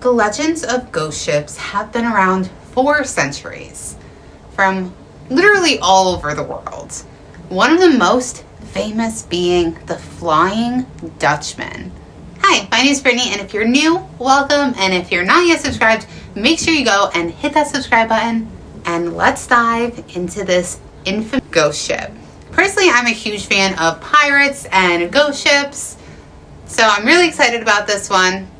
The legends of ghost ships have been around for centuries, from literally all over the world. One of the most famous being the Flying Dutchman. Hi, my name is Brittany, and if you're new, welcome, and if you're not yet subscribed, make sure you go and hit that subscribe button, and let's dive into this infamous ghost ship. Personally, I'm a huge fan of pirates and ghost ships, so I'm really excited about this one.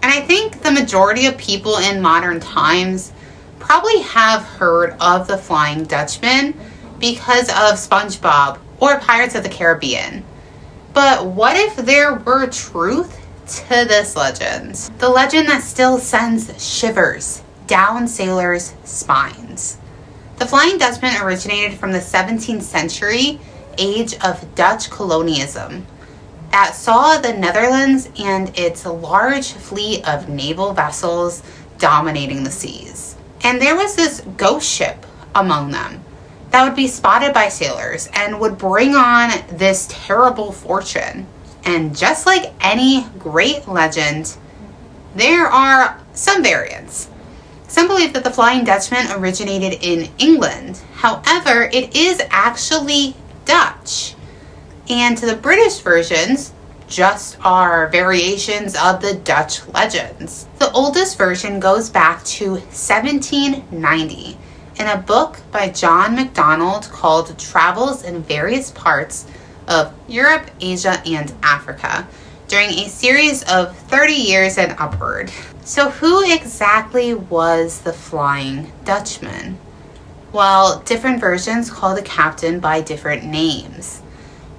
And I think the majority of people in modern times probably have heard of the Flying Dutchman because of SpongeBob or Pirates of the Caribbean. But what if there were truth to this legend? The legend that still sends shivers down sailors' spines. The Flying Dutchman originated from the 17th century age of Dutch colonialism that saw the Netherlands and its large fleet of naval vessels dominating the seas. And there was this ghost ship among them that would be spotted by sailors and would bring on this terrible fortune. And just like any great legend, there are some variants. Some believe that the Flying Dutchman originated in England. However, it is actually Dutch. And the British versions just are variations of the Dutch legends. The oldest version goes back to 1790 in a book by John MacDonald called Travels in Various Parts of Europe, Asia, and Africa during a series of 30 years and upward. So who exactly was the Flying Dutchman? Well, different versions call the captain by different names.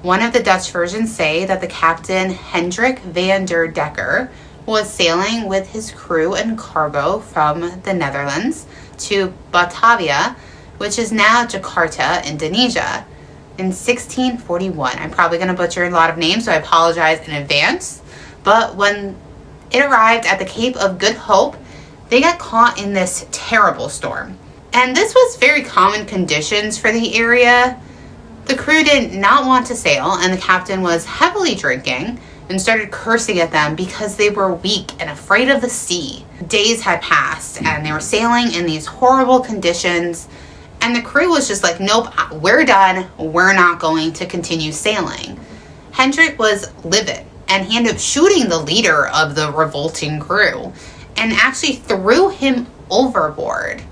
One of the Dutch versions say that the captain Hendrik van der Decker was sailing with his crew and cargo from the Netherlands to Batavia, which is now Jakarta, Indonesia, in 1641. I'm probably going to butcher a lot of names, so I apologize in advance. But when it arrived at the Cape of Good Hope, they got caught in this terrible storm. And this was very common conditions for the area. The crew did not want to sail, and the captain was heavily drinking and started cursing at them because they were weak and afraid of the sea. Days had passed, and they were sailing in these horrible conditions, and the crew was just like, nope, we're done. We're not going to continue sailing. Hendrik was livid, and he ended up shooting the leader of the revolting crew and actually threw him overboard.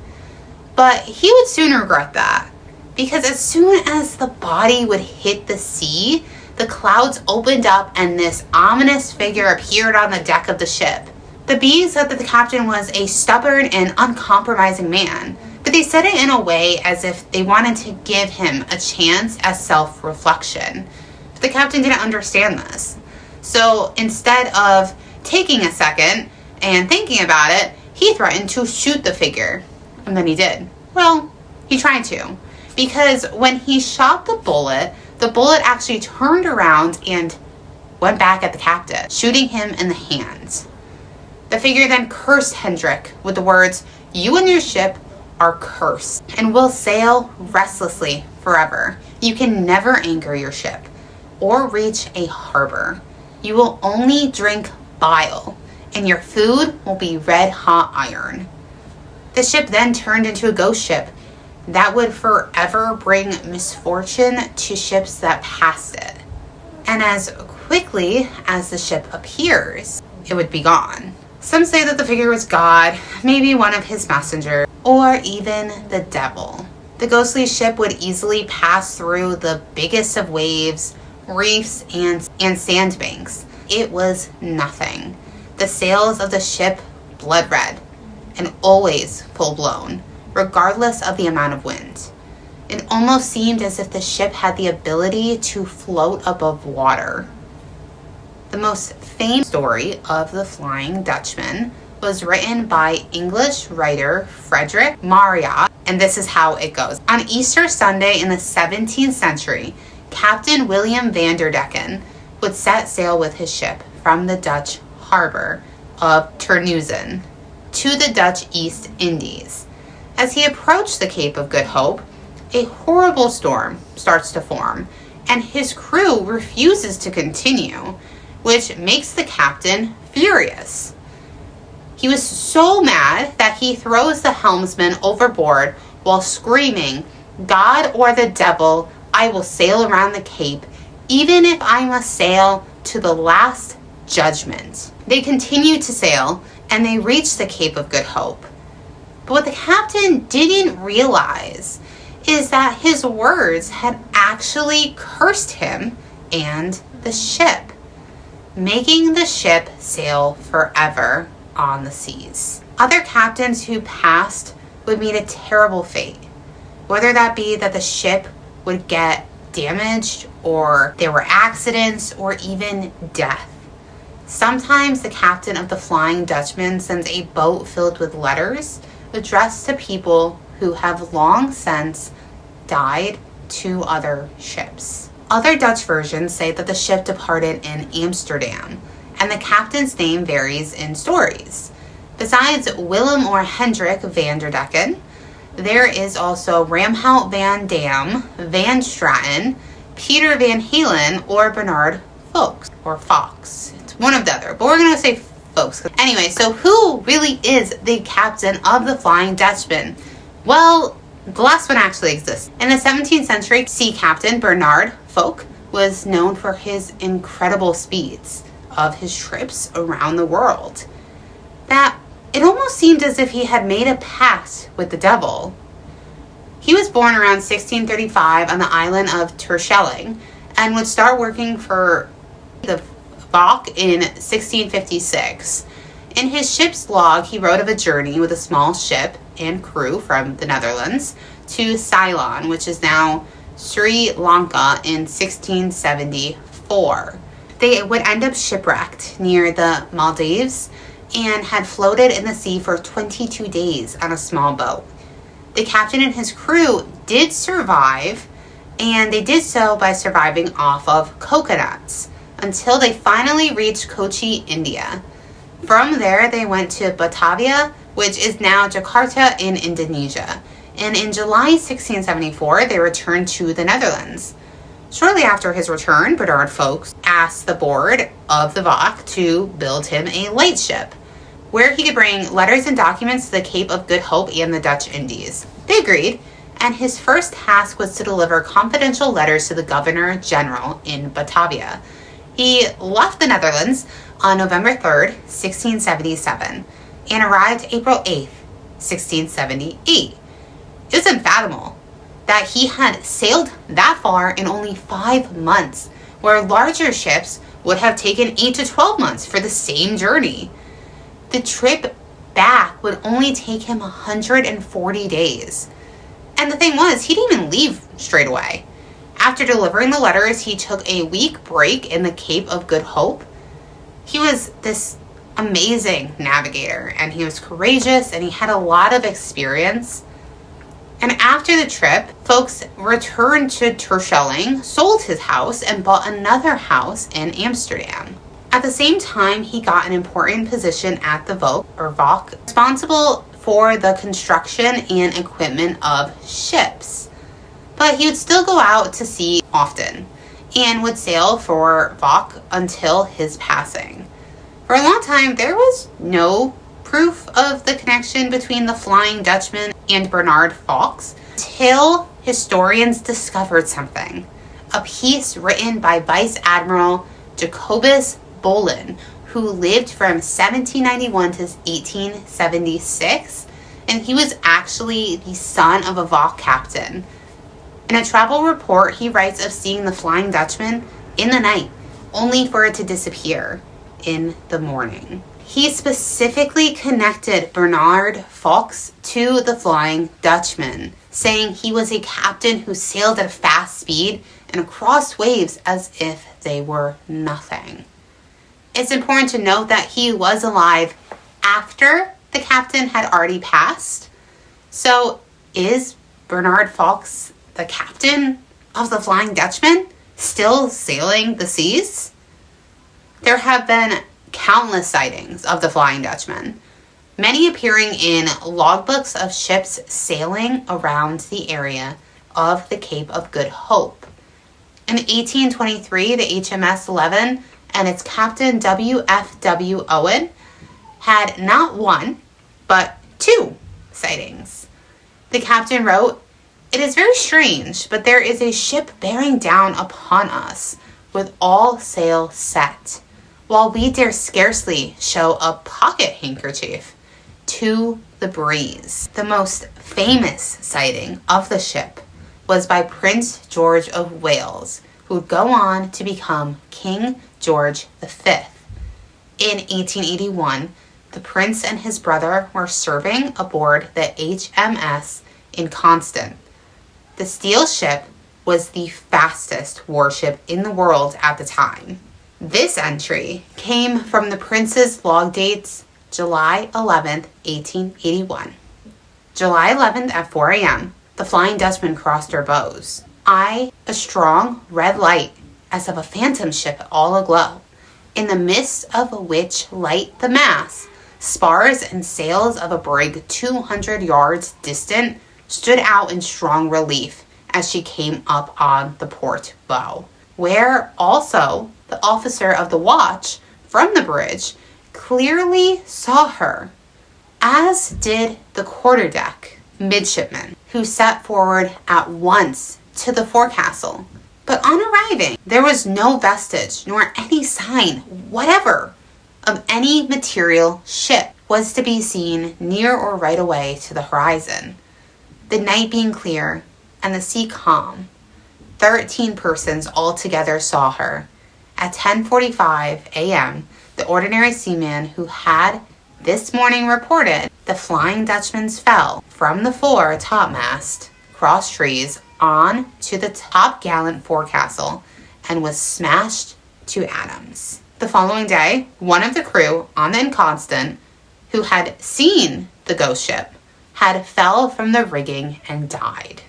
But he would soon regret that, because as soon as the body would hit the sea, the clouds opened up and this ominous figure appeared on the deck of the ship. The bees said that the captain was a stubborn and uncompromising man, but they said it in a way as if they wanted to give him a chance at self-reflection. But the captain didn't understand this. So instead of taking a second and thinking about it, he threatened to shoot the figure. And then he did. Well, he tried to. Because when he shot the bullet actually turned around and went back at the captain, shooting him in the hands. The figure then cursed Hendrik with the words, "You and your ship are cursed and will sail restlessly forever. You can never anchor your ship or reach a harbor. You will only drink bile, and your food will be red-hot iron." The ship then turned into a ghost ship that would forever bring misfortune to ships that passed it. And as quickly as the ship appears, it would be gone. Some say that the figure was God, maybe one of his messengers, or even the devil. The ghostly ship would easily pass through the biggest of waves, reefs, and sandbanks. It was nothing. The sails of the ship blood red and always full blown, regardless of the amount of wind. It almost seemed as if the ship had the ability to float above water. The most famous story of the Flying Dutchman was written by English writer Frederick Marryat, and this is how it goes. On Easter Sunday in the 17th century, Captain William van der Decken would set sail with his ship from the Dutch harbor of Terneuzen to the Dutch East Indies. As he approached the Cape of Good Hope, a horrible storm starts to form, and his crew refuses to continue, which makes the captain furious. He was so mad that he throws the helmsman overboard while screaming, "God or the devil, I will sail around the Cape, even if I must sail to the last judgment." They continued to sail, and they reached the Cape of Good Hope. But what the captain didn't realize is that his words had actually cursed him and the ship, making the ship sail forever on the seas. Other captains who passed would meet a terrible fate, whether that be that the ship would get damaged, or there were accidents, or even death. Sometimes the captain of the Flying Dutchman sends a boat filled with letters addressed to people who have long since died to other ships. Other Dutch versions say that the ship departed in Amsterdam, and the captain's name varies in stories. Besides Willem or Hendrik van der Decken, there is also Ramhout van Dam, Van Straten, Peter van Halen, or Bernard Fox, or Fox. It's one of the other, but we're going to say Fox. Anyway, so who really is the captain of the Flying Dutchman? Well, the last one actually exists. In the 17th century, sea captain Bernard Foch was known for his incredible speeds of his trips around the world. That it almost seemed as if he had made a pact with the devil. He was born around 1635 on the island of Terschelling and would start working for the Bach in 1656. In his ship's log, he wrote of a journey with a small ship and crew from the Netherlands to Ceylon, which is now Sri Lanka, in 1674. They would end up shipwrecked near the Maldives and had floated in the sea for 22 days on a small boat. The captain and his crew did survive, and they did so by surviving off of coconuts until they finally reached Kochi, India. From there, they went to Batavia, which is now Jakarta in Indonesia. And in July 1674, they returned to the Netherlands. Shortly after his return, Bernard Foch asked the board of the Bach to build him a lightship, where he could bring letters and documents to the Cape of Good Hope and the Dutch Indies. They agreed, and his first task was to deliver confidential letters to the Governor General in Batavia. He left the Netherlands on November 3rd, 1677, and arrived April 8th, 1678. It was unfathomable that he had sailed that far in only 5 months, where larger ships would have taken 8 to 12 months for the same journey. The trip back would only take him 140 days. And the thing was, he didn't even leave straight away. After delivering the letters, he took a week break in the Cape of Good Hope. He was this amazing navigator, and he was courageous, and he had a lot of experience. And after the trip, folks returned to Terschelling, sold his house, and bought another house in Amsterdam. At the same time, he got an important position at the Vok, responsible for the construction and equipment of ships. But he would still go out to sea often and would sail for Vok until his passing. For a long time, there was no proof of the connection between the Flying Dutchman and Bernard Foch until historians discovered something. A piece written by Vice Admiral Jacobus Bolin, who lived from 1791 to 1876, and he was actually the son of a Vok captain. In a travel report, he writes of seeing the Flying Dutchman in the night, only for it to disappear in the morning. He specifically connected Bernard Foch to the Flying Dutchman, saying he was a captain who sailed at a fast speed and across waves as if they were nothing. It's important to note that he was alive after the captain had already passed. So is Bernard Foch the captain of the Flying Dutchman, still sailing the seas? There have been countless sightings of the Flying Dutchman, many appearing in logbooks of ships sailing around the area of the Cape of Good Hope. In 1823, the HMS Levin and its captain W.F.W. Owen had not one, but two sightings. The captain wrote, "It is very strange, but there is a ship bearing down upon us with all sail set, while we dare scarcely show a pocket handkerchief to the breeze." The most famous sighting of the ship was by Prince George of Wales, who would go on to become King George V. In 1881, the prince and his brother were serving aboard the HMS Inconstant. The steel ship was the fastest warship in the world at the time. This entry came from the prince's log dates July 11th, 1881. July 11th at 4 a.m., the Flying Dutchman crossed her bows. A strong red light as of a phantom ship all aglow, in the midst of which light the masts, spars and sails of a brig 200 yards distant stood out in strong relief as she came up on the port bow, where also the officer of the watch from the bridge clearly saw her, as did the quarterdeck midshipman, who set forward at once to the forecastle. But on arriving, there was no vestige nor any sign whatever of any material ship was to be seen near or right away to the horizon. The night being clear and the sea calm, 13 persons altogether saw her. At 10:45 a.m., the ordinary seaman who had this morning reported the Flying Dutchman's fell from the fore topmast, cross trees, on to the top gallant forecastle, and was smashed to atoms. The following day, one of the crew on the Inconstant, who had seen the ghost ship, had fell from the rigging and died.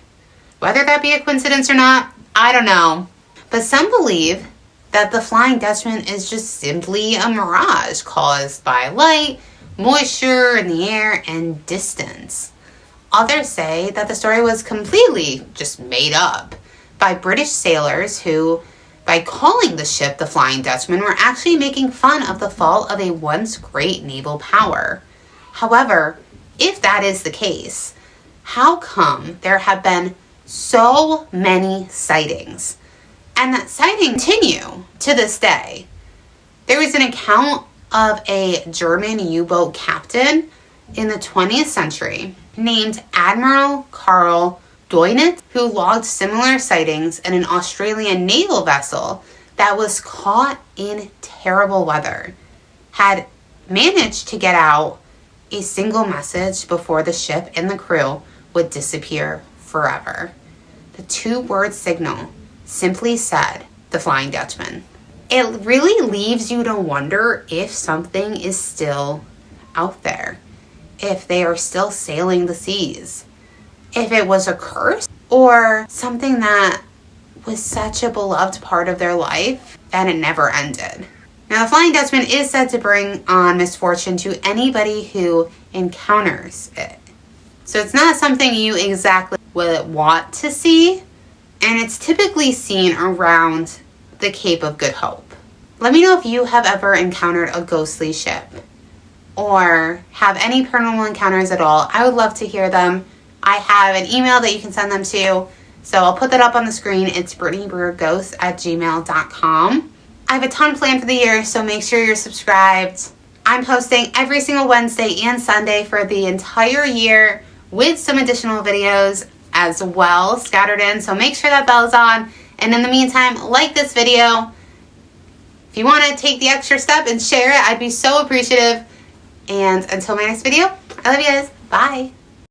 Whether that be a coincidence or not, I don't know. But some believe that the Flying Dutchman is just simply a mirage caused by light, moisture in the air, and distance. Others say that the story was completely just made up by British sailors who, by calling the ship the Flying Dutchman, were actually making fun of the fall of a once great naval power. However, if that is the case, how come there have been so many sightings, and that sightings continue to this day? There was an account of a German U-boat captain in the 20th century named Admiral Karl Doynitz, who logged similar sightings in an Australian naval vessel that was caught in terrible weather, had managed to get out a single message before the ship and the crew would disappear forever. The two-word signal simply said, "The Flying Dutchman." It really leaves you to wonder if something is still out there, if they are still sailing the seas, if it was a curse or something that was such a beloved part of their life that it never ended. Now, the Flying Dutchman is said to bring on misfortune to anybody who encounters it. So it's not something you exactly would want to see, and it's typically seen around the Cape of Good Hope. Let me know if you have ever encountered a ghostly ship or have any paranormal encounters at all. I would love to hear them. I have an email that you can send them to, so I'll put that up on the screen. It's BrittanyBrewerGhosts@gmail.com. I have a ton planned for the year, so make sure you're subscribed. I'm posting every single Wednesday and Sunday for the entire year with some additional videos as well scattered in, so make sure that bell's on. And in the meantime, like this video. If you want to take the extra step and share it, I'd be so appreciative. And until my next video, I love you guys. Bye.